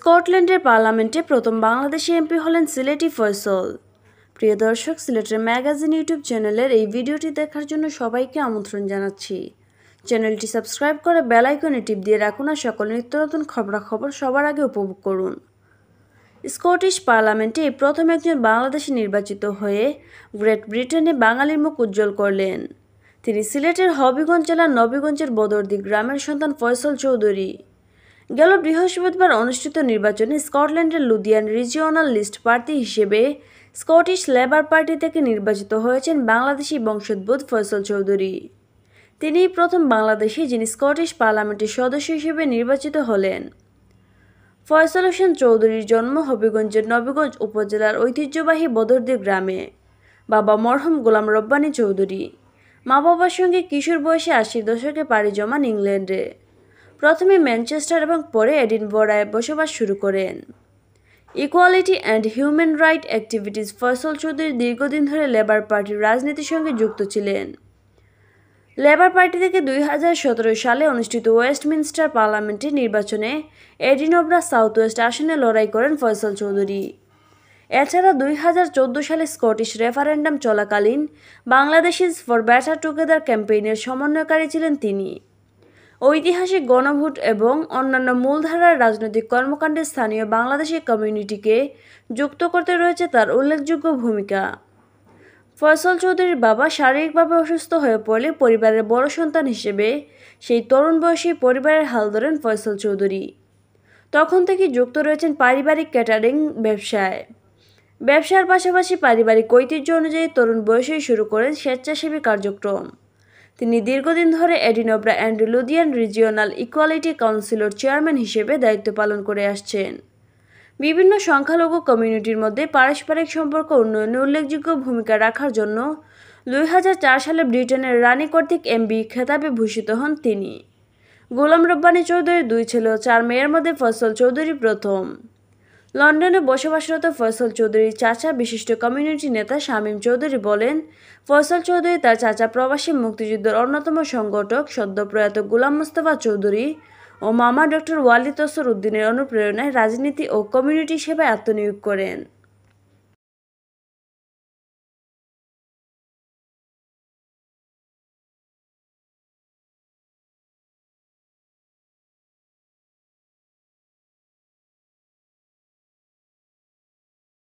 স্কটল্যান্ডের পার্লামেন্টে প্রথম বাংলাদেশি এমপি হলেন সিলেটি ফয়ছল। প্রিয় দর্শক, সিলেটের ম্যাগাজিন ইউটিউব চ্যানেলের এই ভিডিওটি দেখার জন্য সবাইকে আমন্ত্রণ জানাচ্ছি। চ্যানেলটি সাবস্ক্রাইব করে বেল আইকনে টিপ দিয়ে রাখুন আর সকল নিত্য নতুন খবরাখবর সবার আগে উপভোগ করুন। স্কটিশ পার্লামেন্টে প্রথম একজন বাংলাদেশি নির্বাচিত হয়ে গ্রেট ব্রিটেনে বাঙালির মুখ উজ্জ্বল করলেন। তিনি সিলেটের হবিগঞ্জ জেলার নবীগঞ্জের বদরদি গ্রামের সন্তান ফয়ছল চৌধুরী। গেল বৃহস্পতিবার অনুষ্ঠিত নির্বাচনে স্কটল্যান্ডের লুদিয়ান রিজিওনাল লিস্ট প্রার্থী হিসেবে স্কটিশ লেবার পার্টি থেকে নির্বাচিত হয়েছেন বাংলাদেশি বংশোদ্ভূত ফয়ছল চৌধুরী। তিনিই প্রথম বাংলাদেশি যিনি স্কটিশ পার্লামেন্টের সদস্য হিসেবে নির্বাচিত হলেন। ফয়ছল হোসেন চৌধুরীর জন্ম হবিগঞ্জের নবীগঞ্জ উপজেলার ঐতিহ্যবাহী বদরদি গ্রামে। বাবা মরহুম গোলাম রব্বানী চৌধুরী। মা বাবার সঙ্গে কিশোর বয়সে ৮০ দশকে পাড়ি জমান ইংল্যান্ডে। প্রথমে ম্যানচেস্টার এবং পরে এডিনবরায় বসবাস শুরু করেন। Equality and human right activities Faysal Chowdhury দীর্ঘদিন ধরে লেবার পার্টির রাজনীতির সঙ্গে যুক্ত ছিলেন। লেবার পার্টি থেকে ২০১৭ সালে অনুষ্ঠিত ওয়েস্টমিনস্টার পার্লামেন্টের নির্বাচনে এডিনবরা সাউথ ওয়েস্ট আসনে লড়াই করেন ফয়ছল চৌধুরী। এছাড়া ২০১৪ সালে স্কটিশ রেফারেন্ডাম চলাকালীন বাংলাদেশিজ ফর বেটার টুগেদার ক্যাম্পেইনের সমন্বয়কারী ছিলেন তিনি। ঐতিহাসিক গণভোট এবং অন্যান্য মূলধারার রাজনৈতিক কর্মকাণ্ডে স্থানীয় বাংলাদেশি কমিউনিটিকে যুক্ত করতে রয়েছে তার উল্লেখযোগ্য ভূমিকা। ফয়ছল চৌধুরীর বাবা শারীরিকভাবে অসুস্থ হয়ে পড়লে পরিবারের বড় সন্তান হিসেবে সেই তরুণ বয়সী পরিবারের হাল ধরেন ফয়ছল চৌধুরী। তখন থেকে যুক্ত রয়েছেন পারিবারিক ক্যাটারিং ব্যবসায়। ব্যবসার পাশাপাশি পারিবারিক ঐতিহ্য অনুযায়ী তরুণ বয়সেই শুরু করেন স্বেচ্ছাসেবী কার্যক্রম। তিনি দীর্ঘদিন ধরে Edinburgh and Lothian regional equality councillor chairman হিসেবে দায়িত্ব পালন করে আসছেন। বিভিন্ন সংখ্যালঘু কমিউনিটির মধ্যে পারস্পরিক সম্পর্ক উন্নয়নে উল্লেখযোগ্য ভূমিকা রাখার জন্য ২০০৪ সালে ব্রিটেনের রানী কর্তৃক এমপি খেতাবে ভূষিত হন তিনি। গোলাম রব্বানী চৌধুরীর ২ ছেলে ও ৪ মেয়ের মধ্যে ফয়ছল চৌধুরী প্রথম। লন্ডনে বসবাসরত ফয়ছল চৌধুরীর চাচা বিশিষ্ট কমিউনিটি নেতা শামীম চৌধুরী বলেন, ফয়ছল চৌধুরী তার চাচা প্রবাসী মুক্তিযুদ্ধের অন্যতম সংগঠক সদ্যপ্রয়াত গোলাম মোস্তফা চৌধুরী ও মামা ডক্টর ওয়ালি তসর উদ্দিনের অনুপ্রেরণায় রাজনীতি ও কমিউনিটি সেবায় আত্মনিয়োগ করেন।